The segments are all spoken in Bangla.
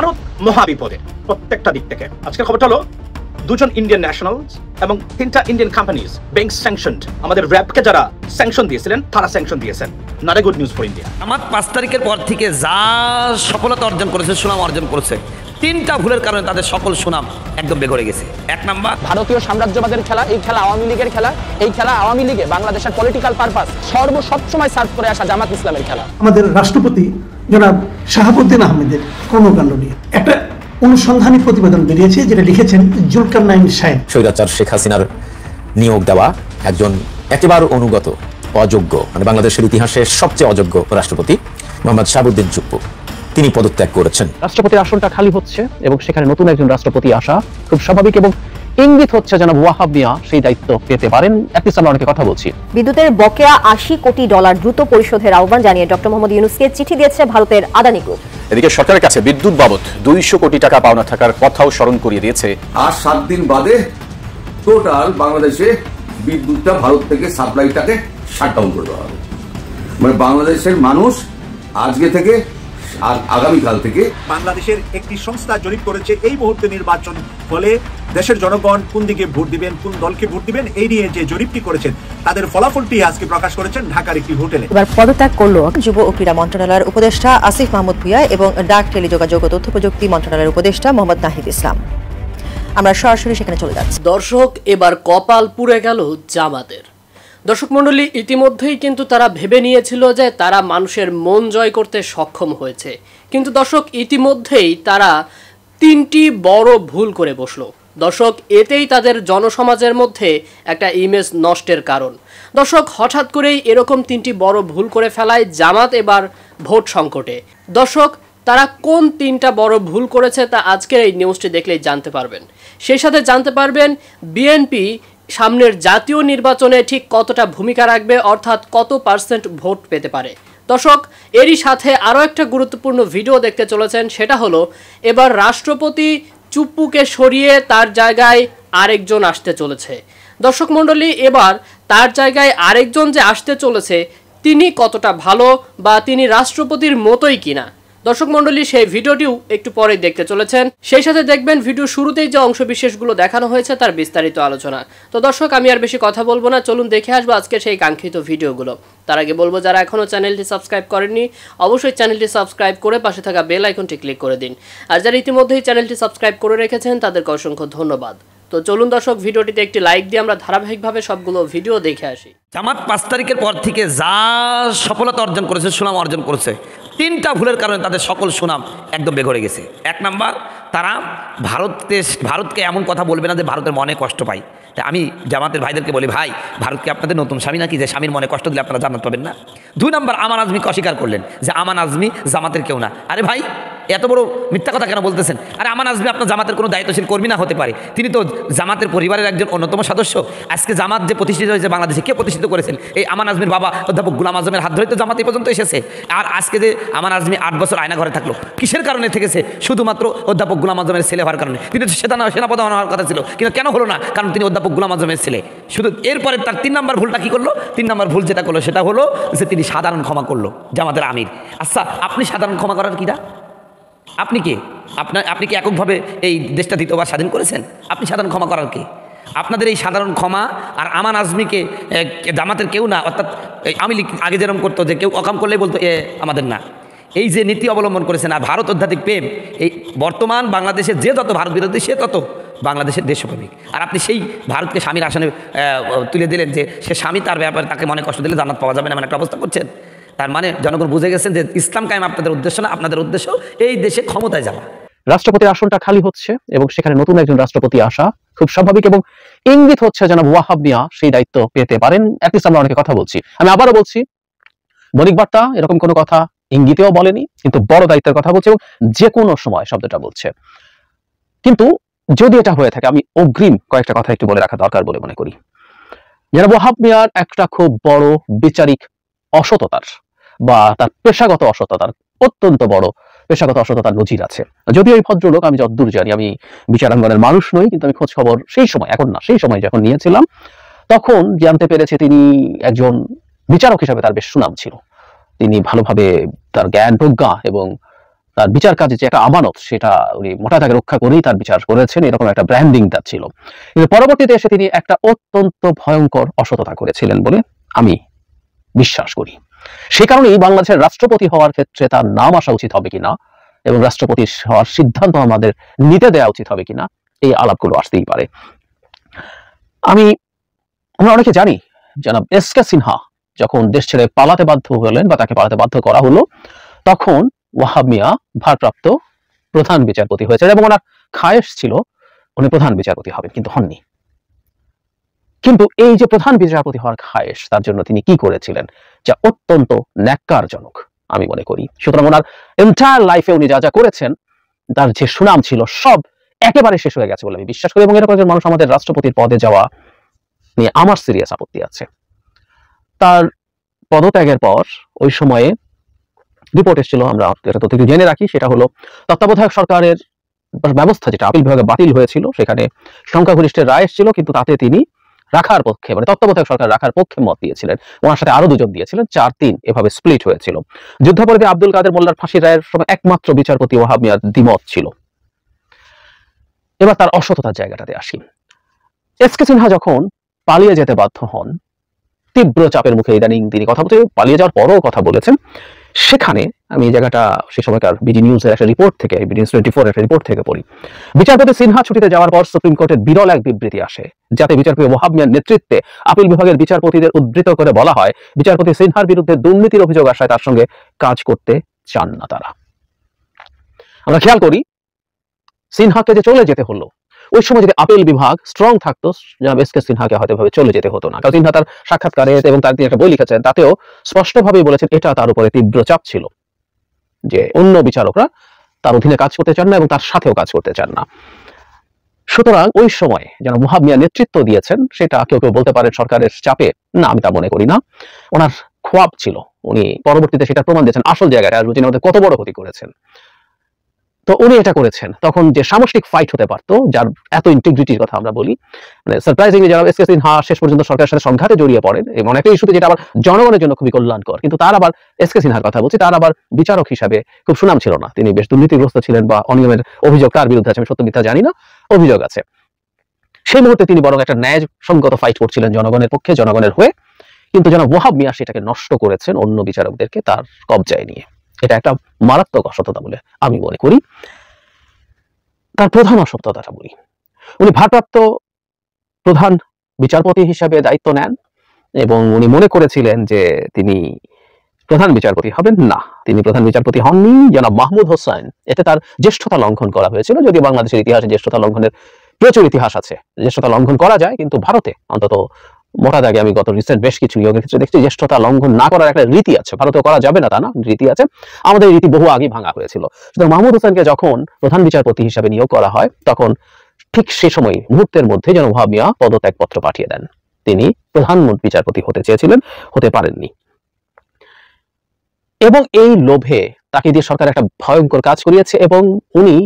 ভারত মহাবিপদে প্রত্যেকটা দিক থেকে। আজকের খবরটা হলো দুজন ইন্ডিয়ান ন্যাশনাল এবং 3টা ইন্ডিয়ান কোম্পানিজ ব্যাংক স্যাংশনড। আমাদের র্যাবকে যারা স্যাংশন দিয়েছিলেন তারা স্যাংশন দিয়েছেন। Not a good news for India. আমার 5 তারিখের পর থেকে যা সফলতা অর্জন করেছে, সুনাম অর্জন করেছে, 3টা ভুলের কারণে তাদের সকল সুনাম একদম বেগড়ে গেছে। 1 নাম্বার, ভারতীয় সাম্রাজ্যবাদের খেলা, এই খেলা আওয়ামী লীগের খেলা, এই খেলা আওয়ামী লীগে বাংলাদেশের পলিটিক্যাল পারপাস সবসময় সার্ভ করে আসা জামাত ইসলামের খেলা। আমাদের রাষ্ট্রপতি জনাব শাহাবুদ্দিন আহমেদের কর্মকাণ্ড নিয়ে একটা অনুসন্ধানী প্রতিবেদন বেরিয়েছে, যেটা লিখেছেন জুলকারনাইন সাহেব। স্বৈরাচার শেখ হাসিনার নিয়োগ দেওয়া একজন একেবারে অনুগত অযোগ্য, মানে বাংলাদেশের ইতিহাসে সবচেয়ে অযোগ্য রাষ্ট্রপতি মোহাম্মদ শাহাবুদ্দিন চুপ্পু, তিনি পদত্যাগ করেছেন। রাষ্ট্রপতির আসনটা খালি হচ্ছে এবং সেখানে নতুন একজন রাষ্ট্রপতি আসা খুব স্বাভাবিক এবং ইঙ্গিত হচ্ছে যেন ওয়াহাব মিয়া সেই দায়িত্ব পেতে পারেন। একদিকে আমরা অনেকে কথা বলছি। বিদ্যুতের বকেয়া $80 কোটি দ্রুত পরিশোধের আহ্বান জানিয়ে ডক্টর মোহাম্মদ ইউনূসকে চিঠি দিয়েছে ভারতের আদানি গ্রুপ। এদিকে সরকারের কাছে বিদ্যুৎ বাবদ 200 কোটি টাকা পাওনা থাকার কথাও স্মরণ করিয়ে দিয়েছে। আর 7 দিন বাদে টোটাল বাংলাদেশে বিদ্যুৎটা ভারত থেকে সাপ্লাইটাকে শাটডাউন করে দেওয়া হবে। মানে বাংলাদেশের মানুষ আজকে থেকে আর আগামীকাল থেকে বাংলাদেশের একটি সংস্থা জরিপ করেছে এই মুহূর্তে নির্বাচন ফলে দেশের জনগণ কোন দিকে ভোট দিবেন, কোন দলকে ভোট দিবেন, এই নিয়ে যে জরিপটি করেছেন তাদের ফলাফলটি আজকে প্রকাশ করেছেন ঢাকার একটি হোটেলে। এবার পদত্যাগ করল যুব ও ক্রীড়া মন্ত্রণালয়ের উপদেষ্টা আসিফ মাহমুদ ভুঁইয়া এবং ডাক, টেলিযোগাযোগ ও তথ্য প্রযুক্তি মন্ত্রণালয়ের উপদেষ্টা মোহাম্মদ নাহিদ ইসলাম। আমরা সরাসরি সেখানে চলে যাচ্ছি। দর্শক, এবার কপাল পুড়ে গেল জামাতের। দর্শক মণ্ডলী, ইতিমধ্যেই কিন্তু তারা ভেবে নিয়েছিল যে তারা মানুষের মন জয় করতে সক্ষম হয়েছে, কিন্তু দর্শক ইতিমধ্যেই তারা 3টি বড় ভুল করে বসলো। দর্শক, এতেই তাদের জনসমাজের মধ্যে একটা ইমেজ নষ্টের কারণ। দর্শক, হঠাৎ করেই এরকম 3টি বড় ভুল করে ফেলায় জামাত এবার ভোট সংকটে। দর্শক, তারা কোন 3টা বড় ভুল করেছে তা আজকের এই নিউজটি দেখলেই জানতে পারবেন। সেই সাথে জানতে পারবেন বিএনপি সামনের জাতীয় নির্বাচনে ঠিক কতটা ভূমিকা রাখবে, অর্থাৎ কত % ভোট পেতে পারে। দর্শক, এরই সাথে আরও একটা গুরুত্বপূর্ণ ভিডিও দেখতে চলেছেন, সেটা হলো এবার রাষ্ট্রপতি চুপ্পুকে সরিয়ে তার জায়গায় আরেকজন আসতে চলেছে। দর্শক মণ্ডলী, এবার তার জায়গায় আরেকজন যে আসতে চলেছে তিনি কতটা ভালো বা তিনি রাষ্ট্রপতির মতোই কিনা। দর্শক মণ্ডলী, সেই ভিডিওটিও একটু পরে দেখতে চলেছেন। সেই সাথে দেখবেন ভিডিও শুরুতেই যে অংশবিশেষগুলো দেখানো হয়েছে তার বিস্তারিত আলোচনা। তো দর্শক, আমি আর বেশি কথা বলবো না, চলুন দেখে আসবো আজকে সেই কাঙ্ক্ষিত ভিডিওগুলো। তার আগে বলবো, যারা এখনও চ্যানেলটি সাবস্ক্রাইব করেননি অবশ্যই চ্যানেলটি সাবস্ক্রাইব করে পাশে থাকা বেল আইকনটি ক্লিক করে দিন। আর যারা ইতিমধ্যেই চ্যানেলটি সাবস্ক্রাইব করে রেখেছেন তাদেরকে অসংখ্য ধন্যবাদ। তো চলুন দর্শক, ভিডিওটিতে একটি লাইক দিয়ে আমরা ধারাবাহিকভাবে সবগুলো ভিডিও দেখে আসি। জামাত 5 তারিখের পর থেকে যা সফলতা অর্জন করেছে, সুনাম অর্জন করেছে, 3টা ভুলের কারণে তাদের সকল সুনাম একদম বেগড়ে গেছে। 1 নাম্বার, তারা ভারতকে এমন কথা বলবে না যে ভারতের মনে কষ্ট পায়। আমি জামাতের ভাইদেরকে বলি, ভাই, ভারতকে আপনাদের নতুন স্বামী নাকি যে স্বামীর মনে কষ্ট দিলে আপনারা জান্নাত পাবেন না? 2 নাম্বার, আমান আজমিকে অস্বীকার করলেন যে আমান আজমি জামাতের কেউ না। আরে ভাই, এত বড় মিথ্যা কথা কেন বলতেছেন? আরে আমান আজমি আপনার জামাতের কোনো দায়িত্বশীল কর্মী না হতে পারে, তিনি তো জামাতের পরিবারের একজন অন্যতম সদস্য। আজকে জামাত যে প্রতিষ্ঠিত হয়েছে বাংলাদেশে, কে প্রতিষ্ঠিত করেছেন? এই আমান আজমির বাবা অধ্যাপক গোলাম আজমের হাত ধরে তো জামাত এই পর্যন্ত এসেছে। আর আজকে যে আমান আজমি 8 বছর আয়না ঘরে থাকলো, কিসের কারণে থেকেছে? শুধুমাত্র অধ্যাপক গোলাম আজমের ছেলে হওয়ার কারণে। তিনি তো সেনাপ্রধান হওয়ার কথা ছিল, কিন্তু কেন হলো না? কারণ তিনি অধ্যাপক গোলাম আজমের ছেলে। শুধু এরপরে তার 3 নম্বর ভুলটা কি করলো? 3 নম্বর ভুল যেটা করলো সেটা হলো যে তিনি সাধারণ ক্ষমা করলো জামাতের আমির। আচ্ছা, আপনি সাধারণ ক্ষমা করার কিনা? আপনি কে? আপনি কি এককভাবে এই দেশটা 2বার স্বাধীন করেছেন? আপনি সাধারণ ক্ষমা করার কে? আপনাদের এই সাধারণ ক্ষমা আর আমান আজমিকে জামাতের কেউ না, অর্থাৎ আওয়ামী লীগ আগে যেরকম করতো যে কেউ অকাম করলেই বলতো এ আমাদের না, এই যে নীতি অবলম্বন করেছেন আর ভারত অধ্যাত্মিক প্রেম, এই বর্তমান বাংলাদেশের যে যত ভারত বিরোধী সে তত বাংলাদেশের দেশপ্রেমিক। আর আপনি সেই ভারতকে স্বামীর আসনে তুলে দিলেন যে সে স্বামী, তার ব্যাপারে তাকে মনে কষ্ট দিলে জান্নাত পাওয়া যাবে না, এমন একটা অবস্থা করছেন। তার মানে জনগণ বুঝে গেছেন যে ইসলাম কায়েম আপনাদের উদ্দেশ্য না, আপনাদের উদ্দেশ্য এই দেশে ক্ষমতায় যাওয়া। রাষ্ট্রপতির আসনটা খালি হচ্ছে এবং সেখানে নতুন একজন রাষ্ট্রপতি আসা খুব স্বাভাবিক এবং ইঙ্গিত হচ্ছে যেন ওয়াহাব মিয়া সেই দায়িত্ব পেতে পারেন। একদিকে আমরা অনেকে কথা বলছি। আমি আবারও বলছি, বণিক বার্তা এরকম কোনো কথা ইঙ্গিতেও বলেনি, কিন্তু বড় দায়িত্বের কথা বলছে এবং যে কোনো সময় শব্দটা বলছে। কিন্তু যদি এটা হয়ে থাকে, আমি অগ্রিম কয়েকটা কথা একটু বলে রাখা দরকার বলে মনে করি। যেন ওয়াহাব মিয়ার একটা খুব বড় বিচারিক অসততার বা তার পেশাগত অসততার, অত্যন্ত বড় পেশাগত অসততার নজির আছে। যদিও এই ভদ্রলোক, আমি যতদূর জানি, আমি বিচারাঙ্গনের মানুষ নই, কিন্তু আমি খোঁজ খবর সেই সময়, এখন না, সেই সময় যখন নিয়েছিলাম তখন জানতে পেরেছে তিনি একজন বিচারক হিসাবে তার বেশ সুনাম ছিল। তিনি ভালোভাবে তার জ্ঞান প্রজ্ঞা এবং তার বিচার কাজে যে একটা আমানত, সেটা উনি মোটা দাগে রক্ষা করেই তার বিচার করেছেন, এরকম একটা ব্র্যান্ডিং তার ছিল। কিন্তু পরবর্তীতে এসে তিনি একটা অত্যন্ত ভয়ঙ্কর অসততা করেছিলেন বলে আমি বিশ্বাস করি। সে কারণেই বাংলাদেশের রাষ্ট্রপতি হওয়ার ক্ষেত্রে তার নাম আসা উচিত হবে কিনা এবং রাষ্ট্রপতি হওয়ার সিদ্ধান্ত আমাদের নিতে দেওয়া উচিত হবে কিনা, এই আলাপগুলো আসতেই পারে। আমরা অনেকে জানি জনাব এস.কে সিনহা যখন দেশ ছেড়ে পালাতে বাধ্য হলেন বা তাকে পালাতে বাধ্য করা হলো, তখন ওয়াহাব মিয়া ভারপ্রাপ্ত প্রধান বিচারপতি হয়েছে এবং ওনার খায়েশ ছিল উনি প্রধান বিচারপতি হবেন, কিন্তু হননি। কিন্তু এই যে প্রধান বিচারপতি হওয়ার খায়েশ, তার জন্য তিনি কি করেছিলেন যা অত্যন্ত ন্যাক্কারজনক আমি মনে করি। সুতরাং ওনার এন্টায়ার লাইফে উনি যা যা করেছেন, তার যে সুনাম ছিল সব একেবারে শেষ হয়ে গেছে বলে আমি বিশ্বাস করি। এবং এরকম একজন মানুষ আমাদের রাষ্ট্রপতির পদে যাওয়া নিয়ে আমার সিরিয়াস আপত্তি আছে। তার পদত্যাগের পর ওই সময়ে রিপোর্ট এসেছিল, আমরা এটা তো জেনে রাখি, সেটা হলো তত্ত্বাবধায়ক সরকারের ব্যবস্থা যেটা আপিল বিভাগে বাতিল হয়েছিল, সেখানে সংখ্যাগরিষ্ঠের রায় এসেছিল, কিন্তু তাতে তিনি রাখার পক্ষে, মানে তত্ত্বাবধায়ক সরকার রাখার পক্ষে মত দিয়েছিলেন। ওনার সাথে আরো দুজন দিয়েছিলেন, 4-3 এভাবে স্প্লিট হয়েছিল। যুদ্ধাপরাধী আব্দুল কাদের মোল্লার ফাঁসির রায়ের সময় একমাত্র বিচারপতি ওয়াহাব মিয়ার দ্বিমত ছিল। এবার তার অসততার জায়গাটাতে আসি। এস.কে সিনহা যখন পালিয়ে যেতে বাধ্য হন, তীব্র চাপের মুখে ইদানিং তিনি কথা বলতে, পালিয়ে যাওয়ার পরও কথা বলেছেন, সেখানে আমি এই জায়গাটা সে সময়কার বিডি নিউজের একটা রিপোর্ট থেকে, বিডি নিউজ 24 একটা রিপোর্ট থেকে পড়ি। বিচারপতি সিনহা ছুটিতে যাওয়ার পর সুপ্রিম কোর্টের বিরল এক বিবৃতি আসে, যাতে বিচারপতি ওয়াহাব মিয়ার নেতৃত্বে আপিল বিভাগের বিচারপতিদের উদ্ধৃত করে বলা হয়, বিচারপতি সিনহার বিরুদ্ধে দুর্নীতির অভিযোগ আসায় তার সঙ্গে কাজ করতে চান না তারা। আমরা খেয়াল করি, সিনহাকে যে চলে যেতে হলো, ওই সময় যদি আপিল বিভাগ স্ট্রং থাকতো, এস.কে সিনহাকে হয়তো ভাবে চলে যেতে হতো না। কারণ সিনহা তার সাক্ষাৎকারে এবং তার তিনি একটা বই লিখেছেন, তাতেও স্পষ্টভাবেই বলেছেন এটা তার উপরে তীব্র চাপ ছিল যে অন্য বিচারকরা তার অধীনে কাজ করতে চান না এবং তার সাথেও কাজ করতে চান না। সুতরাং ওই সময় যেন ওয়াহাব মিয়া নেতৃত্ব দিয়েছেন, সেটা কেউ কেউ বলতে পারেন সরকারের চাপে, না আমি তা মনে করি না। ওনার খোয়াব ছিল, উনি পরবর্তীতে সেটা প্রমাণ দিয়েছেন, আসল জায়গাটা আসবে যিনি আমাদের কত বড় ক্ষতি করেছেন। তো উনি এটা করেছেন, তখন যে সামষ্টিক ফাইট হতে পারতো, যার এত ইন্টিগ্রিটির কথা আমরা বলি, মানে সারপ্রাইজিংলি যারা এস.কে সিনহা শেষ পর্যন্ত সরকারের সাথে সংঘাতে জড়িয়ে পড়েন এবং একটা ইস্যুতে যেটা আবার জনগণের জন্য খুবই কল্যাণকর, কিন্তু তার আবার এস.কে সিনহার কথা বলছি, তার আবার বিচারক হিসাবে খুব সুনাম ছিল না, তিনি বেশ দুর্নীতিগ্রস্ত ছিলেন বা অনিয়মের অভিযোগ তার বিরুদ্ধে আছে, আমি সত্য মিথ্যা জানি না, অভিযোগ আছে। সেই মুহূর্তে তিনি বরং একটা ন্যায়সঙ্গত ফাইট করছিলেন জনগণের পক্ষে, জনগণের হয়ে, কিন্তু জনাব ওয়াহাব মিয়া সেটাকে নষ্ট করেছেন অন্য বিচারকদেরকে তার কবজায় নিয়ে। এটা একটা মারাত্মক অসততা বলে আমি মনে করি। তার প্রধান অসততাটা বলি, উনি ভারপ্রাপ্ত প্রধান বিচারপতি হিসাবে দায়িত্ব নেন এবং উনি মনে করেছিলেন যে তিনি প্রধান বিচারপতি হবেন। না, তিনি প্রধান বিচারপতি হননি। জনাব মাহমুদ হোসাইন, এতে তার জ্যেষ্ঠতা লঙ্ঘন করা হয়েছিল, যদিও বাংলাদেশের ইতিহাসে জ্যেষ্ঠতা লঙ্ঘনের প্রচুর ইতিহাস আছে, জ্যেষ্ঠতা লঙ্ঘন করা যায়, কিন্তু ভারতে অন্তত মোটা দাগে আমি গত রিসেন্ট বেশ কিছু নিয়োগের ক্ষেত্রে দেখছি জ্যেষ্ঠতা লঙ্ঘন না করার একটা রীতি আছে। ভারতেও করা যাবে না তা না, রীতি আছে, আমাদের রীতি বহু আগে ভাঙা হয়েছিল। সুতরাং মাহমুদ হোসেনকে যখন প্রধান বিচারপতি হিসাবে নিয়োগ করা হয়, তখন ঠিক সে সময় মুহূর্তের মধ্যে যেন ওয়াহাব মিয়া পদত্যাগপত্র পাঠিয়ে দেন। তিনি প্রধান বিচারপতি হতে চেয়েছিলেন, হতে পারেননি, এবং এই লোভে তাকে দিয়ে সরকার একটা ভয়ঙ্কর কাজ করিয়েছে এবং উনি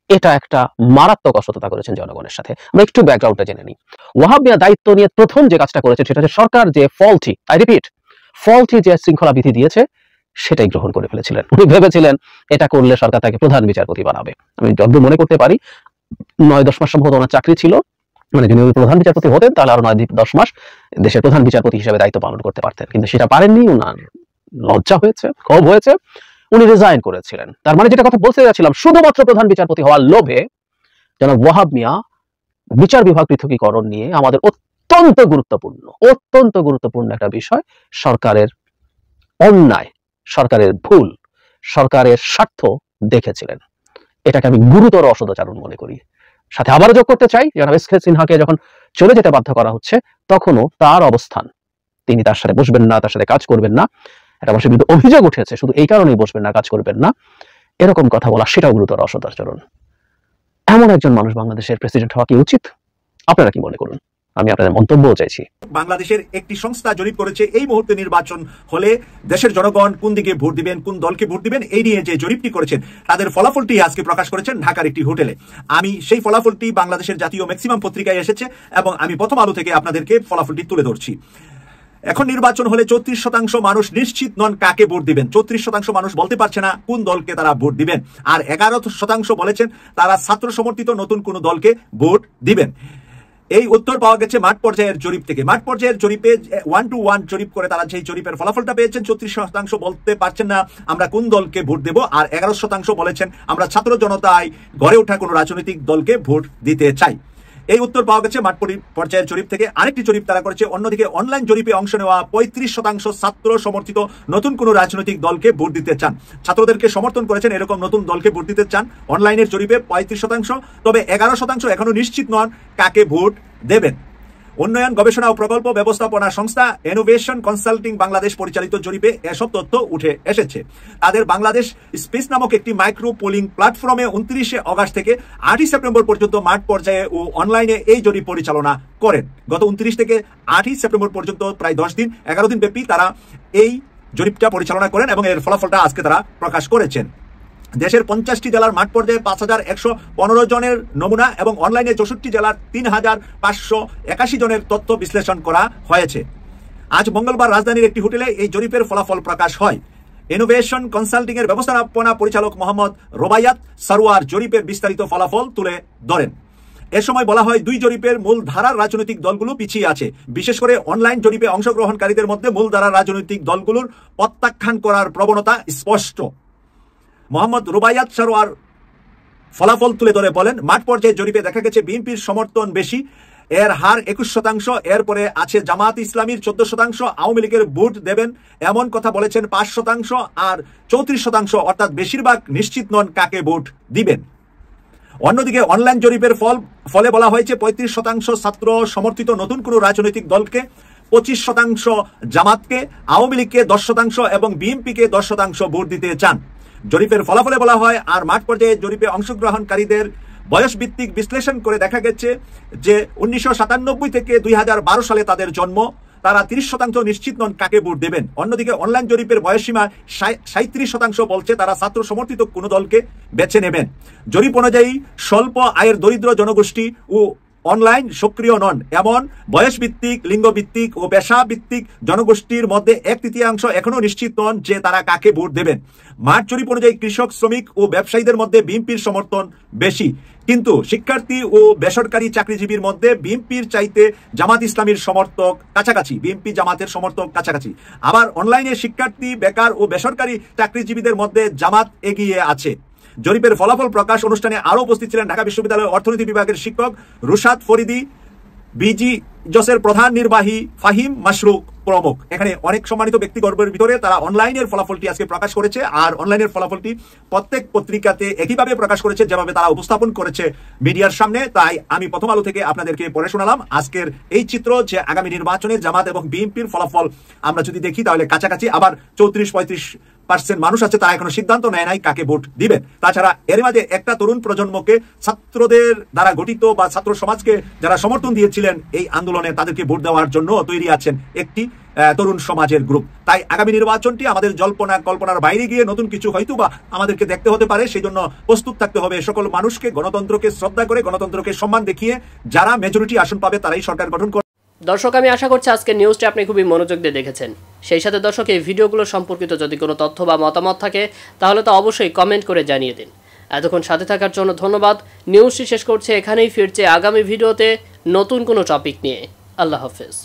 এটা একটা মারাত্মক অসততা করেছেন জনগণের সাথে। আমরা একটু ব্যাকগ্রাউন্ডটা জেনে নিই। ওয়াহাব মিয়া দায়িত্ব নিয়ে প্রথম যে কাজটা করেছেন সেটা হচ্ছে সরকার যে ফল্টি যে শৃঙ্খলা বিধি দিয়েছে সেটাই গ্রহণ করে ফেলেছিলেন। উনি ভেবেছিলেন এটা করলে সরকার তাকে প্রধান বিচারপতি বানাবে। আমি যতদূর মনে করতে পারি 9-10 মাস সম্ভবত ওনার চাকরি ছিল, মানে যদি উনি প্রধান বিচারপতি হতেন তাহলে আরো 9-10 মাস দেশের প্রধান বিচারপতি হিসেবে দায়িত্ব পালন করতে পারতেন, কিন্তু সেটা পারেননি। ওনার লজ্জা হয়েছে, ক্ষোভ হয়েছে, উনি রিজাইন করেছিলেন। তার মানে যেটা কথা বলতে যাচ্ছিলাম, শুধুমাত্র প্রধান বিচারপতি হওয়ার লোভে জনাব ওয়াহাব মিয়া বিচার বিভাগ পৃথকীকরণ নিয়ে আমাদের অত্যন্ত গুরুত্বপূর্ণ একটা বিষয়, সরকারের অন্যায়, সরকারের ভুল, সরকারের স্বার্থ দেখেছিলেন। এটাকে আমি গুরুতর অসদাচরণ মনে করি। সাথে আবারও যোগ করতে চাই, জনাব এস.কে সিনহাকে যখন চলে যেতে বাধ্য করা হচ্ছে, তখনও তার অবস্থান, তিনি তার সাথে বসবেন না, তার সাথে কাজ করবেন না, এটা মানুষের বিরুদ্ধে অভিযোগ উঠেছে, শুধু এই কারণেই বসবেন না, কাজ করবেন না, এরকম কথা বলা সেটাও গুরুতর অসদাচরণ। এমন একজন মানুষ বাংলাদেশের প্রেসিডেন্ট হওয়া কি উচিত? আপনারা কি মনে করুন? আমি আপনাদের মন্তব্যও চাইছি। বাংলাদেশের একটি সংস্থা জরিপ করেছে এই মুহূর্তে নির্বাচন হলে দেশের জনগণ কোন দিকে ভোট দিবেন, কোন দলকে ভোট দিবেন, এই নিয়ে যে জরিপটি করেছেন তাদের ফলাফলটি আজকে প্রকাশ করেছেন ঢাকার একটি হোটেলে। আমি সেই ফলাফলটি বাংলাদেশের জাতীয় ম্যাক্সিমাম পত্রিকায় এসেছে এবং আমি প্রথম আলো থেকে আপনাদেরকে ফলাফলটি তুলে ধরছি। এখন নির্বাচন হলে 34% মানুষ নিশ্চিত নন কাকে ভোট দিবেন। 34% মানুষ বলতে পারছে না কোন দলকে তারা ভোট দিবেন, আর 11% বলেছেন তারা ছাত্র সমর্থিত নতুন কোন দলকে ভোট দিবেন। এই উত্তর পাওয়া গেছে মাঠ পর্যায়ের জরিপ থেকে। মাঠ পর্যায়ের জরিপে 1-to-1 জরিপ করে তারা যে জরিপের ফলাফলটা পেয়েছেন, 34% বলতে পারছেন না আমরা কোন দলকে ভোট দেব, আর 11% বলেছেন আমরা ছাত্র জনতায় গড়ে ওঠা কোন রাজনৈতিক দলকে ভোট দিতে চাই। এই উত্তর পাওয়া গেছে মাঠ পর্যায়ের জরিপ থেকে। আরেকটি জরিপ তারা করেছে, অন্যদিকে অনলাইন জরিপে অংশ নেওয়া 35% ছাত্র সমর্থিত নতুন কোন রাজনৈতিক দলকে ভোট দিতে চান, ছাত্রদেরকে সমর্থন করেছেন এরকম নতুন দলকে ভোট দিতে চান। অনলাইনের জরিপে 35%, তবে 11% এখনো নিশ্চিত নন কাকে ভোট দেবেন। উন্নয়ন গবেষণা ও প্রকল্প ব্যবস্থাপনা সংস্থা ইনোভেশন কনসাল্টিং বাংলাদেশ পরিচালিত জরিপে এসব তথ্য উঠে এসেছে। তাদের বাংলাদেশ স্পেস নামক একটি মাইক্রো পোলিং প্ল্যাটফর্মে 29 অগাস্ট থেকে 8 সেপ্টেম্বর পর্যন্ত মাঠ পর্যায়ে ও অনলাইনে এই জরিপ পরিচালনা করেন। গত 29 থেকে 8 সেপ্টেম্বর পর্যন্ত প্রায় 10 দিন 11 দিন ব্যাপী তারা এই জরিপটা পরিচালনা করেন এবং এর ফলাফলটা আজকে তারা প্রকাশ করেছেন। দেশের 50টি জেলার মাঠ পর্যায়ে 5115 জনের নমুনা এবং অনলাইনে 64 জেলার 3581 জনের তথ্য বিশ্লেষণ করা হয়েছে। আজ মঙ্গলবার রাজধানীর একটি হোটেলে এই জরিপের ফলাফল প্রকাশ হয়। ইনোভেশন কনসাল্টিং এর ব্যবস্থাপনা পরিচালক মোহাম্মদ রোবায়াত সারোয়ার জরিপের বিস্তারিত ফলাফল তুলে ধরেন। এ সময় বলা হয়, দুই জরিপের মূল ধারার রাজনৈতিক দলগুলো পিছিয়ে আছে। বিশেষ করে অনলাইন জরিপে অংশগ্রহণকারীদের মধ্যে মূল ধারার রাজনৈতিক দলগুলোর প্রত্যাখ্যান করার প্রবণতা স্পষ্ট। মোহাম্মদ রুবাইয়াত সারোয়ার ফলাফল তুলে ধরে বলেন, মাঠ পর্যায়ে জরিপে দেখা গেছে বিএনপির সমর্থন বেশি, এর হার 21%, এরপরে আছে জামাত ইসলামীর 14%, আওয়ামী লীগের ভোট দেবেন এমন কথা বলেছেন 5%, আর 34% অর্থাৎ বেশিরভাগ নিশ্চিত নন কাকে ভোট দিবেন। অন্যদিকে অনলাইন জরিপের ফলে বলা হয়েছে 35% ছাত্র সমর্থিত নতুন কোন রাজনৈতিক দলকে, 25% জামাতকে, আওয়ামী লীগকে 10% এবং বিএনপিকে 10% ভোট দিতে চান। জরিপের ফলাফলে বলা হয়, আর মাঠ পর্যায়ে জরিপে অংশগ্রহণকারীদের বয়স ভিত্তিক বিশ্লেষণ করে দেখা গেছে যে 1997 থেকে 2012 সালে তাদের জন্ম, তারা 30% নিশ্চিত নন কাকে ভোট দেবেন। অন্যদিকে অনলাইন জরিপের বয়সসীমা 37% বলছে তারা ছাত্র সমর্থিত কোন দলকে বেছে নেবেন। জরিপ অনুযায়ী স্বল্প আয়ের দরিদ্র জনগোষ্ঠী ও অনলাইন সক্রিয় নন এমন বয়স ভিত্তিক, লিঙ্গ ভিত্তিক ও পেশা ভিত্তিক জনগোষ্ঠীর মধ্যে 1/3 এখনো নিশ্চিত নন যে তারা কাকে ভোট দেবেন। মাঠ জরিপ অনুযায়ী কৃষক, শ্রমিক ও ব্যবসায়ীদের মধ্যে বিএনপির সমর্থন বেশি, কিন্তু শিক্ষার্থী ও বেসরকারি চাকরিজীবীর মধ্যে বিএনপির চাইতে জামাত ইসলামীর সমর্থক কাছাকাছি, বিএনপি জামাতের সমর্থক কাছাকাছি। আবার অনলাইনে শিক্ষার্থী, বেকার ও বেসরকারি চাকরিজীবীদের মধ্যে জামাত এগিয়ে আছে। জরিপের ফলাফল প্রকাশ অনুষ্ঠানে আরো উপস্থিত ছিলেন ঢাকা বিশ্ববিদ্যালয়ের অর্থনীতি বিভাগের শিক্ষক রুশাদ ফরিদি, বিজি জসের প্রধান নির্বাহী ফাহিম মাশরুক প্রমুখ। এখানে অনেক সম্মানিত ব্যক্তিবর্গের ভিতরে তারা অনলাইনের ফলাফলটি আজকে প্রকাশ করেছে, আর অনলাইনের ফলাফলটি প্রত্যেক পত্রিকাতে একইভাবে প্রকাশ করেছে যেভাবে তারা উপস্থাপন করেছে মিডিয়ার সামনে। তাই আমি প্রথম আলো থেকে আপনাদেরকে পড়ে শোনালাম আজকের এই চিত্র, যে আগামী নির্বাচনে জামাত এবং বিএনপির ফলাফল আমরা যদি দেখি তাহলে কাছাকাছি। আবার 34-35% মানুষ আছে তারা এখনো সিদ্ধান্ত নেয় নাই কাকে ভোট দিবেন। তাছাড়া এর মাঝে একটা তরুণ প্রজন্মকে, ছাত্রদের দ্বারা গঠিত বা ছাত্র সমাজকে যারা সমর্থন দিয়েছিলেন এই আন্দোলনে, তাদেরকে ভোট দেওয়ার জন্য তৈরি আছেন একটি তরুণ সমাজের গ্রুপ। তাই আগামী নির্বাচনটি আমাদের জল্পনা কল্পনার বাইরে গিয়ে নতুন কিছু হয়তো বা আমাদেরকে দেখতে হতে পারে। সেই জন্য প্রস্তুত থাকতে হবে। সকল মানুষকে, গণতন্ত্রকে শ্রদ্ধা করে, গণতন্ত্রকে সম্মান দেখিয়ে যারা মেজরিটি আসন পাবে তারাই সরকার গঠন করে। দর্শক, আমি আশা করছি আজকে নিউজটা আপনি খুবই মনোযোগ দিয়ে দেখেছেন। সেই সাথে দর্শক, এই ভিডিওগুলো সম্পর্কিত যদি কোনো তথ্য বা মতামত থাকে তাহলে তো অবশ্যই কমেন্ট করে জানিয়ে দিন। এতক্ষণ সাথে থাকার জন্য ধন্যবাদ। নিউজটি শেষ করছে এখানেই, ফিরছে আগামী ভিডিওতে নতুন কোনো টপিক নিয়ে। আল্লাহ হাফেজ।